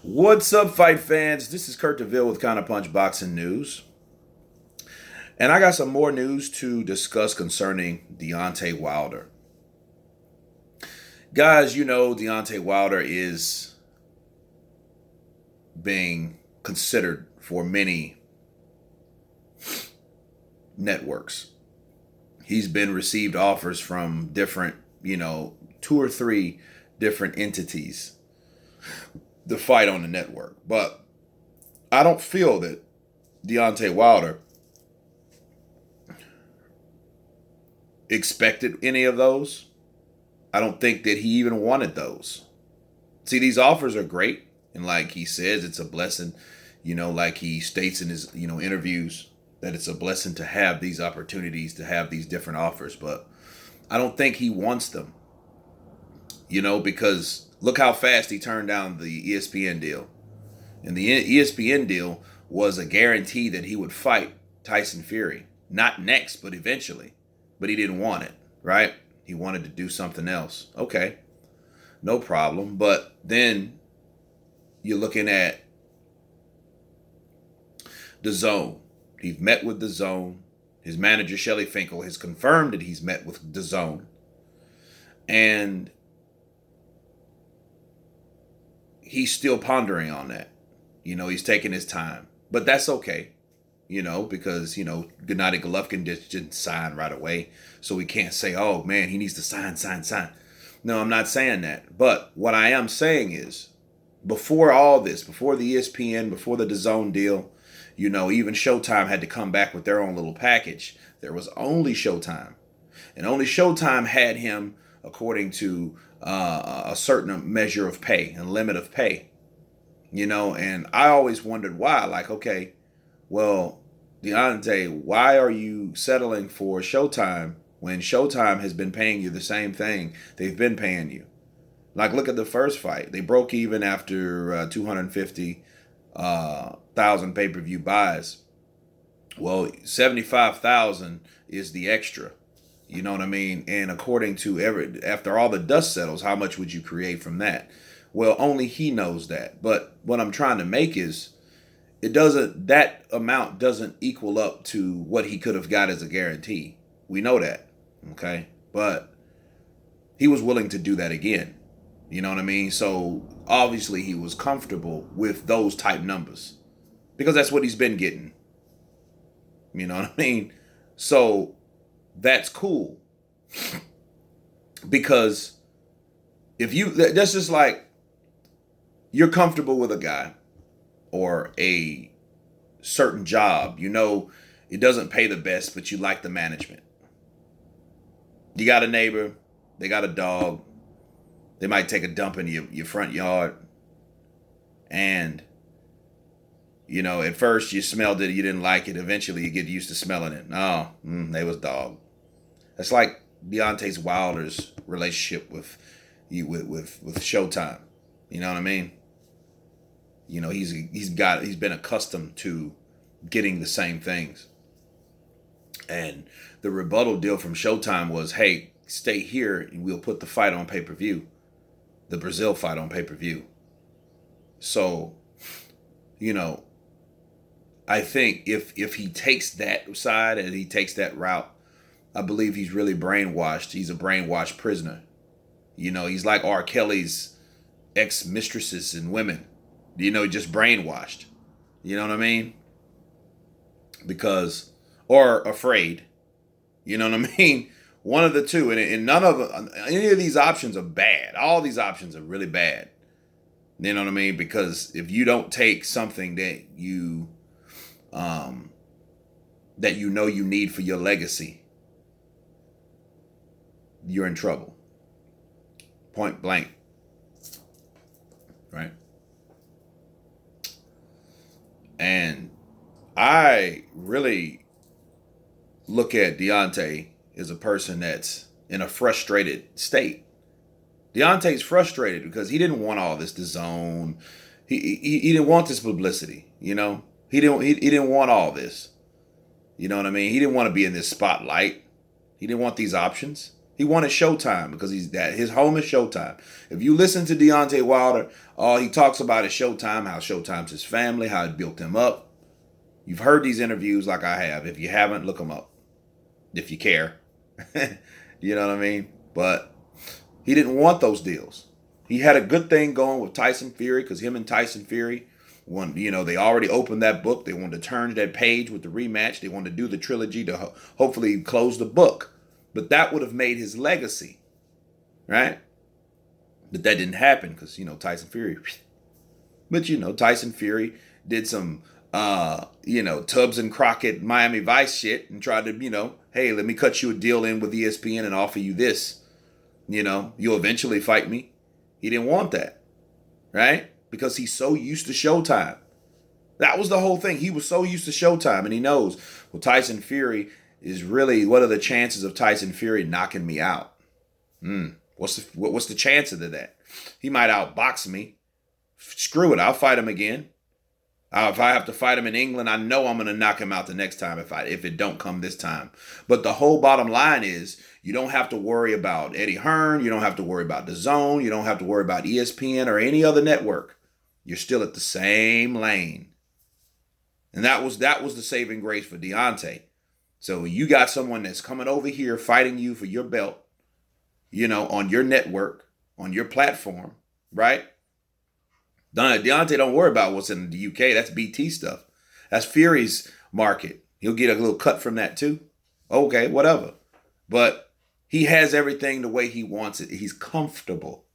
What's up, fight fans? This is Kurt DeVille with Counterpunch Boxing News. And I got some more news to discuss concerning Deontay Wilder. Guys, you know Deontay Wilder is being considered for many networks. He's been received offers from different, two or three different entities to fight on the network. But I don't feel that Deontay Wilder expected any of those. I don't think that he even wanted those. See, these offers are great. And like he says, it's a blessing, like he states in his, interviews that it's a blessing to have these opportunities, to have these different offers. But I don't think he wants them, because look how fast he turned down the ESPN deal. And the ESPN deal was a guarantee that he would fight Tyson Fury. Not next, but eventually. But he didn't want it, right? He wanted to do something else. Okay, no problem. But then you're looking at the Zone. He's met with the Zone. His manager, Shelly Finkel, has confirmed that he's met with the Zone. And he's still pondering on that. He's taking his time. But that's okay, because, Gennady Golovkin didn't sign right away. So we can't say, oh, man, he needs to sign. No, I'm not saying that. But what I am saying is, before all this, before the ESPN, before the DAZN deal, even Showtime had to come back with their own little package. There was only Showtime. And only Showtime had him according to a certain measure of pay and limit of pay. And I always wondered why. Like, okay, well, Deontay, why are you settling for Showtime when Showtime has been paying you the same thing they've been paying you? Like, look at the first fight. They broke even after 250,000 pay-per-view buys. Well, 75,000 is the extra. You know what I mean? And according to after all the dust settles, how much would you create from that? Well, only he knows that. But what I'm trying to make is, that amount doesn't equal up to what he could have got as a guarantee. We know that. Okay? But he was willing to do that again. You know what I mean? So obviously he was comfortable with those type numbers because that's what he's been getting. You know what I mean? So that's cool. Because that's just like, you're comfortable with a guy or a certain job. It doesn't pay the best, but you like the management. You got a neighbor, they got a dog, they might take a dump in your front yard. And, at first you smelled it, you didn't like it. Eventually you get used to smelling it. Oh, they was dog. That's like Deontay Wilder's relationship with Showtime. You know what I mean? He's been accustomed to getting the same things. And the rebuttal deal from Showtime was, hey, stay here and we'll put the fight on pay-per-view. The Brazil fight on pay-per-view. So, I think if he takes that side and he takes that route, I believe he's really brainwashed. He's a brainwashed prisoner. He's like R. Kelly's ex-mistresses and women. Just brainwashed. You know what I mean? Or afraid. You know what I mean? One of the two. And none of any of these options are bad. All these options are really bad. You know what I mean? Because if you don't take something that you you need for your legacy, you're in trouble. Point blank. Right? And I really look at Deontay as a person that's in a frustrated state. Deontay's frustrated because he didn't want all this DAZN. He didn't want this publicity, He didn't want all this. You know what I mean? He didn't want to be in this spotlight. He didn't want these options. He wanted Showtime because his home is Showtime. If you listen to Deontay Wilder, all he talks about is Showtime, how Showtime's his family, how it built him up. You've heard these interviews like I have. If you haven't, look them up. If you care. You know what I mean? But he didn't want those deals. He had a good thing going with Tyson Fury because him and Tyson Fury, they already opened that book. They wanted to turn that page with the rematch. They wanted to do the trilogy to hopefully close the book. But that would have made his legacy, right? But that didn't happen because, Tyson Fury. But, Tyson Fury did some, Tubbs and Crockett Miami Vice shit and tried to, hey, let me cut you a deal in with ESPN and offer you this. You'll eventually fight me. He didn't want that, right? Because he's so used to Showtime. That was the whole thing. He was so used to Showtime, and he knows, well, Tyson Fury is really, what are the chances of Tyson Fury knocking me out? What's the chance of that? He might outbox me. Screw it, I'll fight him again. If I have to fight him in England, I know I'm going to knock him out the next time if it don't come this time. But the whole bottom line is you don't have to worry about Eddie Hearn. You don't have to worry about DAZN. You don't have to worry about ESPN or any other network. You're still at the same lane. And that was the saving grace for Deontay. So you got someone that's coming over here fighting you for your belt, on your network, on your platform, right? Deontay don't worry about what's in the UK. That's BT stuff. That's Fury's market. He'll get a little cut from that too. Okay, whatever. But he has everything the way he wants it. He's comfortable.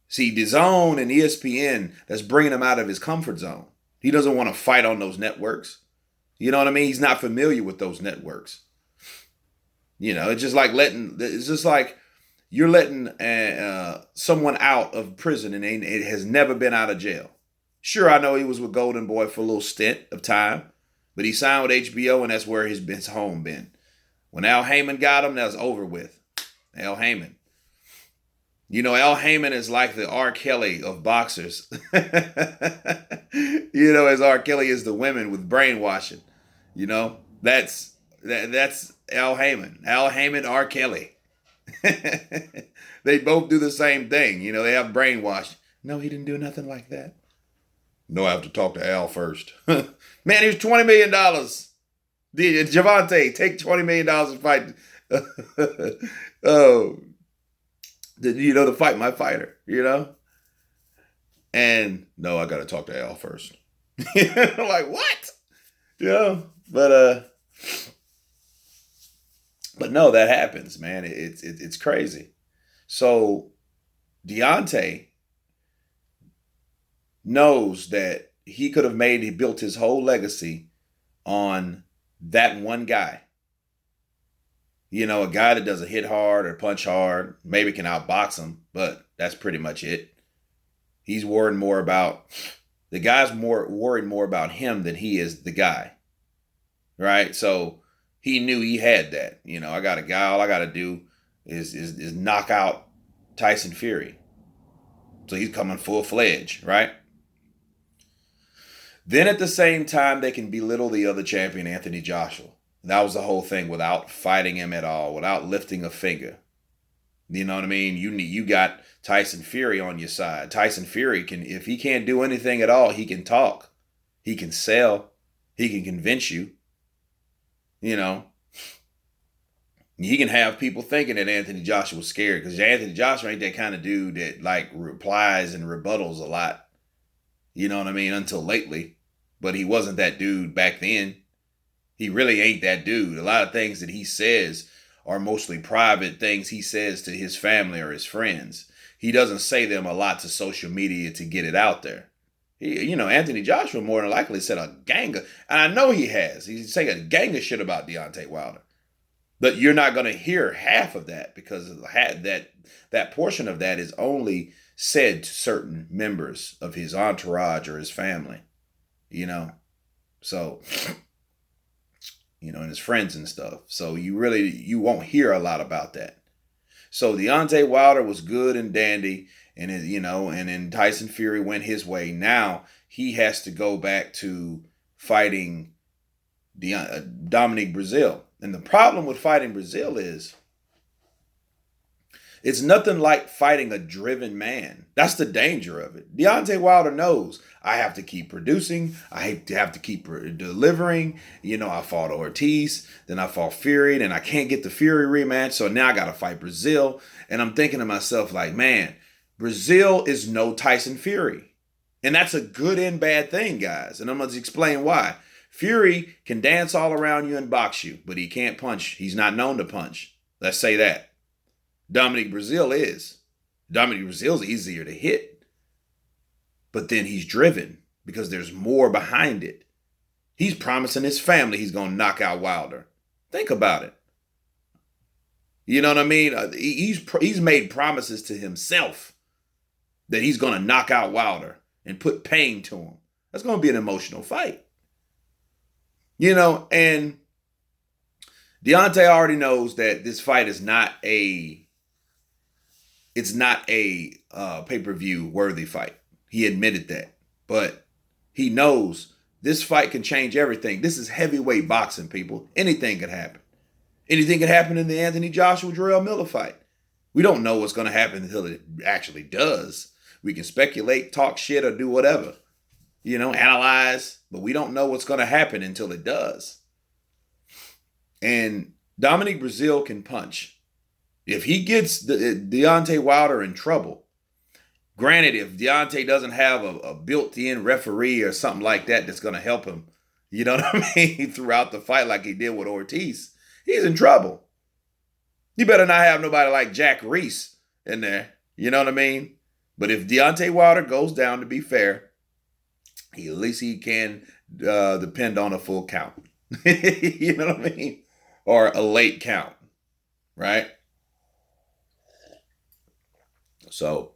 See, DAZN and ESPN, that's bringing him out of his comfort zone. He doesn't want to fight on those networks. You know what I mean? He's not familiar with those networks. It's just like you're letting someone out of prison and it has never been out of jail. Sure, I know he was with Golden Boy for a little stint of time, but he signed with HBO and that's where his home been. When Al Heyman got him, that was over with. Al Heyman. Al Heyman is like the R. Kelly of boxers. As R. Kelly is the women with brainwashing. That's Al Heyman. Al Heyman, R. Kelly. They both do the same thing. They have brainwashed. No, he didn't do nothing like that. No, I have to talk to Al first. Man, here's $20 million. Javante, take $20 million and fight. To fight my fighter, And no, I got to talk to Al first. I'm like, what? But no, that happens, man. It's crazy. So Deontay knows that he could have built his whole legacy on that one guy. A guy that doesn't hit hard or punch hard, maybe can outbox him, but that's pretty much it. He's worried more about, the guy's worried more about him than he is the guy. Right? So he knew he had that. I got a guy, all I got to do is knock out Tyson Fury. So he's coming full-fledged, right? Then at the same time, they can belittle the other champion, Anthony Joshua. That was the whole thing, without fighting him at all, without lifting a finger. You know what I mean? You got Tyson Fury on your side. Tyson Fury if he can't do anything at all, he can talk. He can sell. He can convince you. He can have people thinking that Anthony Joshua was scared, because Anthony Joshua ain't that kind of dude that replies and rebuttals a lot. You know what I mean? Until lately. But he wasn't that dude back then. He really ain't that dude. A lot of things that he says are mostly private things he says to his family or his friends. He doesn't say them a lot to social media to get it out there. Anthony Joshua more than likely said a gang of, and I know he has. He's saying a gang of shit about Deontay Wilder. But you're not going to hear half of that, because that portion of that is only said to certain members of his entourage or his family. So, and his friends and stuff. So you won't hear a lot about that. So Deontay Wilder was good and dandy, and then Tyson Fury went his way. Now he has to go back to fighting Dominic Breazeale. And the problem with fighting Breazeale is It's nothing like fighting a driven man. That's the danger of it. Deontay Wilder knows I have to keep producing. I have to keep delivering. I fought Ortiz, then I fought Fury, then I can't get the Fury rematch. So now I got to fight Brazil. And I'm thinking to myself like, man, Brazil is no Tyson Fury. And that's a good and bad thing, guys. And I'm going to explain why. Fury can dance all around you and box you, but he can't punch. He's not known to punch. Let's say that. Dominic Brazil is. Dominic Brazil's easier to hit. But then he's driven because there's more behind it. He's promising his family he's going to knock out Wilder. Think about it. You know what I mean? He's made promises to himself that he's going to knock out Wilder and put pain to him. That's going to be an emotional fight. And Deontay already knows that this fight is not a pay-per-view worthy fight. He admitted that. But he knows this fight can change everything. This is heavyweight boxing, people. Anything could happen. Anything could happen in the Anthony Joshua-Jarrell Miller fight. We don't know what's going to happen until it actually does. We can speculate, talk shit, or do whatever. Analyze. But we don't know what's going to happen until it does. And Dominic Brazil can punch. If he gets Deontay Wilder in trouble, granted, if Deontay doesn't have a built-in referee or something like that that's going to help him, you know what I mean, throughout the fight like he did with Ortiz, he's in trouble. You better not have nobody like Jack Reese in there, you know what I mean? But if Deontay Wilder goes down, to be fair, at least he can depend on a full count. You know what I mean? Or a late count, right? So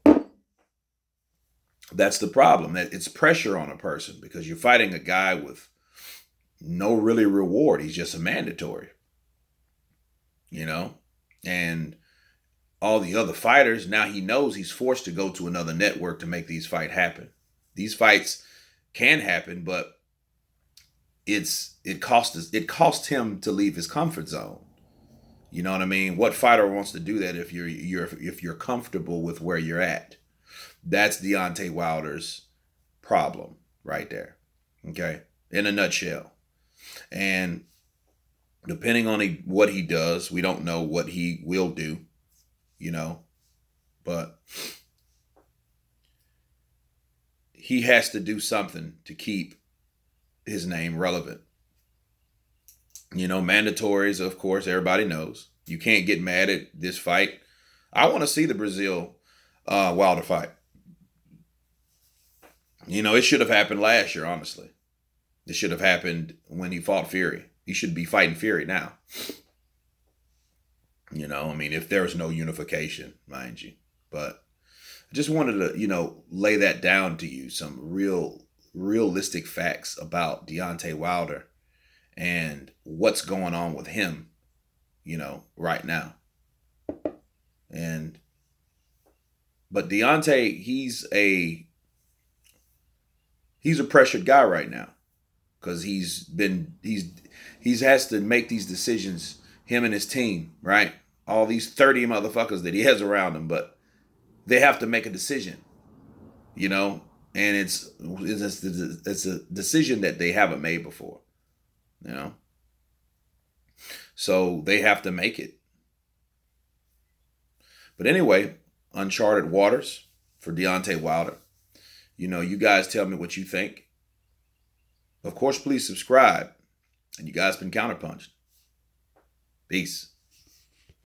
that's the problem. That it's pressure on a person because you're fighting a guy with no really reward. He's just a mandatory, and all the other fighters, now he knows he's forced to go to another network to make these fights happen. These fights can happen, but it cost him to leave his comfort zone. You know what I mean? What fighter wants to do that if you're comfortable with where you're at? That's Deontay Wilder's problem right there. Okay? In a nutshell. And depending on what he does, we don't know what he will do, but he has to do something to keep his name relevant. Mandatories, of course, everybody knows. You can't get mad at this fight. I want to see the Brazil Wilder fight. It should have happened last year, honestly. It should have happened when he fought Fury. He should be fighting Fury now. If there was no unification, mind you. But I just wanted to, lay that down to you, some realistic facts about Deontay Wilder and what's going on with him, right now. But Deontay, he's a pressured guy right now because he has to make these decisions, him and his team, right? All these 30 motherfuckers that he has around him, but they have to make a decision, and it's a decision that they haven't made before, so they have to make it. But anyway, uncharted waters for Deontay Wilder. You guys tell me what you think. Of course, please subscribe. And you guys been counterpunched. Peace.